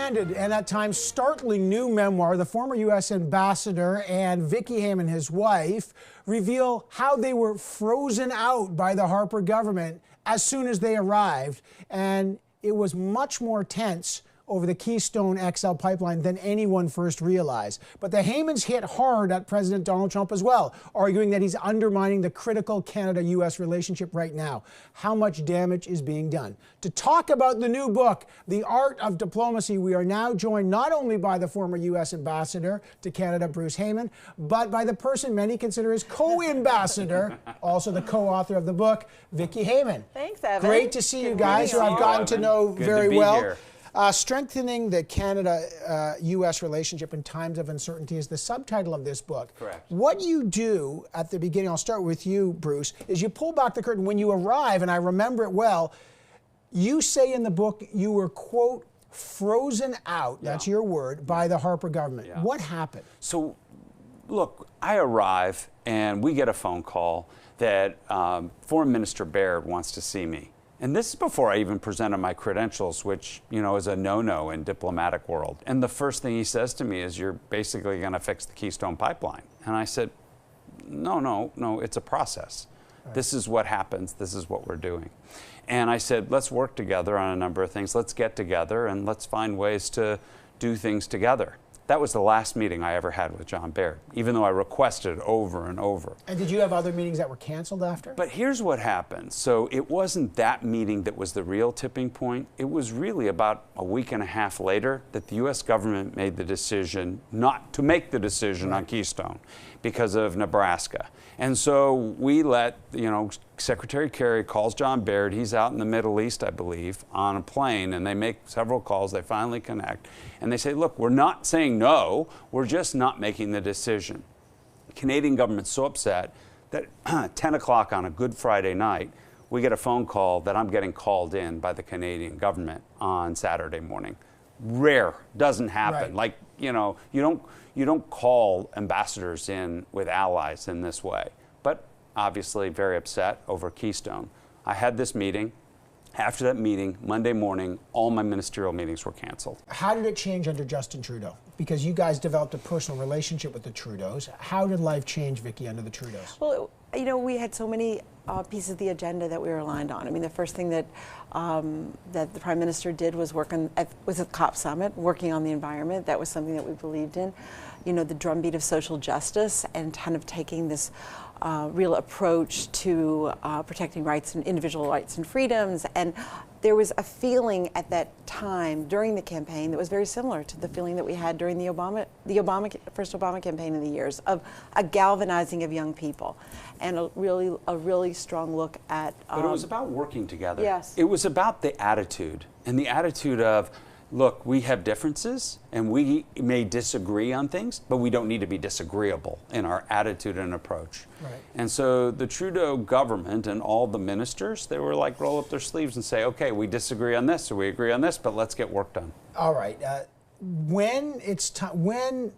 candid and at times startling new memoir, the former U.S. ambassador and Vicki Heyman, his wife, reveal how they were frozen out by the Harper government as soon as they arrived. And it was much more tense over the Keystone XL pipeline than anyone first realized. But the Heymans hit hard at President Donald Trump as well, arguing that he's undermining the critical Canada-U.S. relationship right now. How much damage is being done? To talk about the new book, The Art of Diplomacy, we are now joined not only by the former U.S. ambassador to Canada, Bruce Heyman, but by the person many consider his co-ambassador, also the co-author of the book, Vicki Heyman. Thanks, Evan. Great to see you guys, who I've gotten to know very well. Here. Strengthening the Canada-U.S. relationship in times of uncertainty is the subtitle of this book. Correct. What you do at the beginning, I'll start with you, Bruce, is you pull back the curtain. When you arrive, and I remember it well, you say in the book you were, quote, frozen out, that's your word, by the Harper government. Yeah. What happened? So, look, I arrive and we get a phone call that Foreign Minister Baird wants to see me. And this is before I even presented my credentials, which, you know, is a no-no in diplomatic world. And the first thing he says to me is, you're basically going to fix the Keystone pipeline. And I said, no, it's a process. Right. This is what happens. This is what we're doing. And I said, let's work together on a number of things. Let's get together and let's find ways to do things together. That was the last meeting I ever had with John Baird, even though I requested it over and over. And did you have other meetings that were canceled after? But here's what happened. So it wasn't that meeting that was the real tipping point. It was really about a week and a half later that the U.S. government made the decision not to make the decision on Keystone because of Nebraska. And so we let, you know, Secretary Kerry calls John Baird. He's out in the Middle East, I believe, on a plane, and they make several calls. They finally connect. And they say, look, we're not saying no, we're just not making the decision. The Canadian government's so upset that 10 o'clock on a Good Friday night, we get a phone call that I'm getting called in by the Canadian government on Saturday morning. Rare, doesn't happen. Right. Like, you know, you don't call ambassadors in with allies in this way. But obviously very upset over Keystone. I had this meeting. After that meeting, Monday morning, all my ministerial meetings were canceled. How did it change under Justin Trudeau? Because you guys developed a personal relationship with the Trudeaus. How did life change, Vicki, under the Trudeaus? Well, you know, we had so many pieces of the agenda that we were aligned on. I mean, the first thing that that the Prime Minister did was work on, was at the COP Summit, working on the environment. That was something that we believed in. You know, the drumbeat of social justice and kind of taking this real approach to protecting rights and individual rights and freedoms. And there was a feeling at that time during the campaign that was very similar to the feeling that we had during the first Obama campaign in the years, of a galvanizing of young people and a really strong look at. But it was about working together. Yes. It was about the attitude, and the attitude of, look, we have differences and we may disagree on things, but we don't need to be disagreeable in our attitude and approach. Right. And so the Trudeau government and all the ministers, they were like, roll up their sleeves and say, okay, we disagree on this or we agree on this, but let's get work done. All right. When it's time,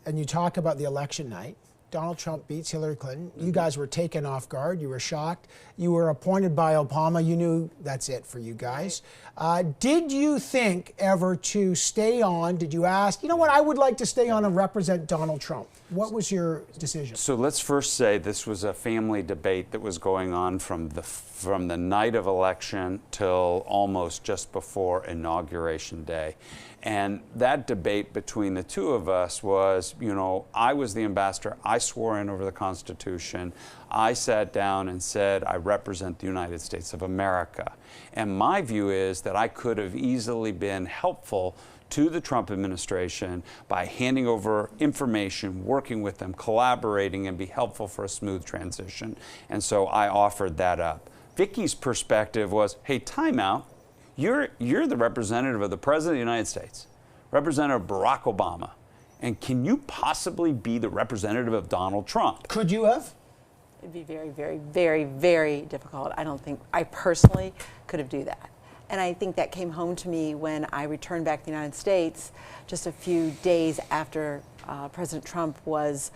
and you talk about the election night, Donald Trump beats Hillary Clinton. You guys were taken off guard. You were shocked. You were appointed by Obama. You knew that's it for you guys. Did you think ever to stay on? Did you ask, you know what, I would like to stay on and represent Donald Trump? What was your decision? So let's first say this was a family debate that was going on from the night of election till almost just before Inauguration Day. And that debate between the two of us was, you know, I was the ambassador. I swore in over the Constitution. I sat down and said, I represent the United States of America. And my view is that I could have easily been helpful to the Trump administration by handing over information, working with them, collaborating, and be helpful for a smooth transition. And so I offered that up. Vicki's perspective was, hey, time out. You're the representative of the President of the United States, Representative Barack Obama, and can you possibly be the representative of Donald Trump? Could you have? It'd be very, very, very, very difficult. I don't think I personally could have do that. And I think that came home to me when I returned back to the United States just a few days after President Trump was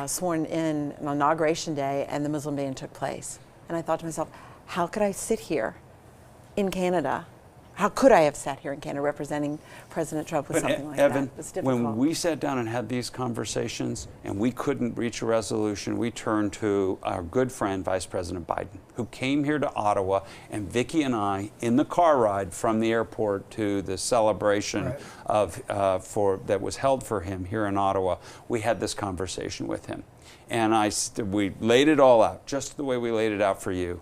sworn in on Inauguration Day and the Muslim ban took place. And I thought to myself, how could I sit here in Canada how could I have sat here in Canada representing President Trump with something like Evan, that? It's difficult. when we sat down and had these conversations and we couldn't reach a resolution, we turned to our good friend, Vice President Biden, who came here to Ottawa, and Vicki and I, in the car ride from the airport to the celebration that was held for him here in Ottawa, we had this conversation with him. And we laid it all out, just the way we laid it out for you.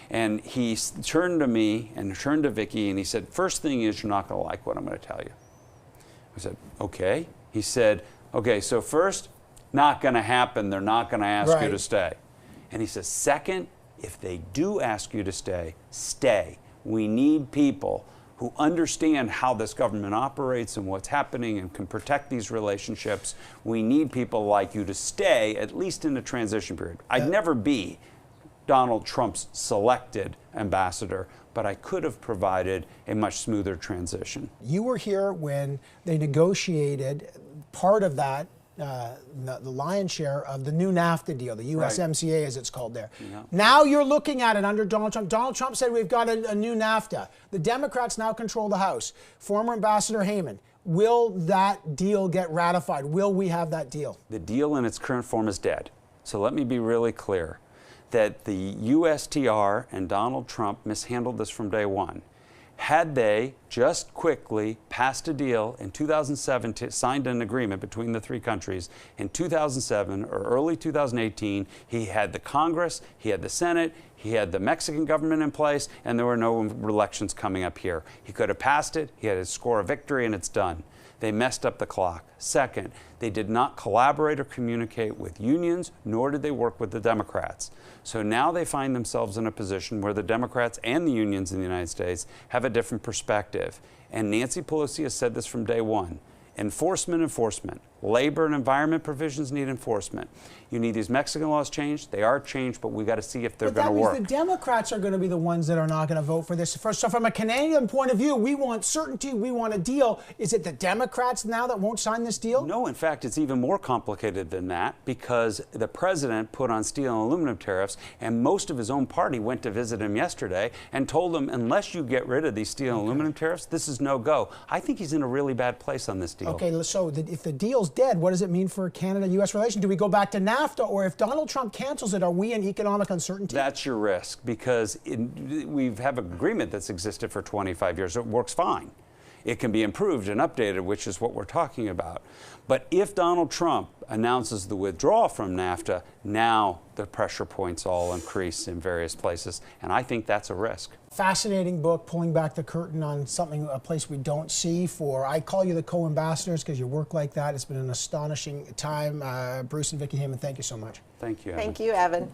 And he turned to me and turned to Vicki, and he said, first thing is, you're not going to like what I'm going to tell you. I said, okay. He said, okay, so first, not going to happen. They're not going to ask you to stay. And he says, second, if they do ask you to stay, stay. We need people who understand how this government operates and what's happening and can protect these relationships. We need people like you to stay, at least in the transition period. I'd never be Donald Trump's selected ambassador, but I could have provided a much smoother transition. You were here when they negotiated part of that, the lion's share of the new NAFTA deal, the USMCA as it's called there. Yeah. Now you're looking at it under Donald Trump. Donald Trump said we've got a new NAFTA. The Democrats now control the House. Former Ambassador Heyman, will that deal get ratified? Will we have that deal? The deal in its current form is dead. So let me be really clear that the USTR and Donald Trump mishandled this from day one. Had they just quickly passed a deal in 2007, signed an agreement between the three countries, in 2007 or early 2018, he had the Congress, he had the Senate, he had the Mexican government in place, and there were no elections coming up here. He could have passed it, he had to score a victory, and it's done. They messed up the clock. Second, they did not collaborate or communicate with unions, nor did they work with the Democrats. So now they find themselves in a position where the Democrats and the unions in the United States have a different perspective. And Nancy Pelosi has said this from day one. Enforcement. Labor and environment provisions need enforcement. You need these Mexican laws changed. They are changed, but we got to see if they're going to work. But that means the Democrats are going to be the ones that are not going to vote for this. So from a Canadian point of view, we want certainty, we want a deal. Is it the Democrats now that won't sign this deal? No, in fact, it's even more complicated than that, because the president put on steel and aluminum tariffs, and most of his own party went to visit him yesterday and told him, unless you get rid of these steel and aluminum tariffs, this is no go. I think he's in a really bad place on this deal. Okay, so if the deal's dead, what does it mean for Canada-U.S. relations? Do we go back to NAFTA, or if Donald Trump cancels it, are we in economic uncertainty? That's your risk, because we have an agreement that's existed for 25 years. It works fine. It can be improved and updated, which is what we're talking about. But if Donald Trump announces the withdrawal from NAFTA, now the pressure points all increase in various places, and I think that's a risk. Fascinating book, pulling back the curtain on a place we don't see. I call you the co-ambassadors because you work like that. It's been an astonishing time. Bruce and Vicki Heyman, thank you so much. Thank you, Evan. Thank you, Evan.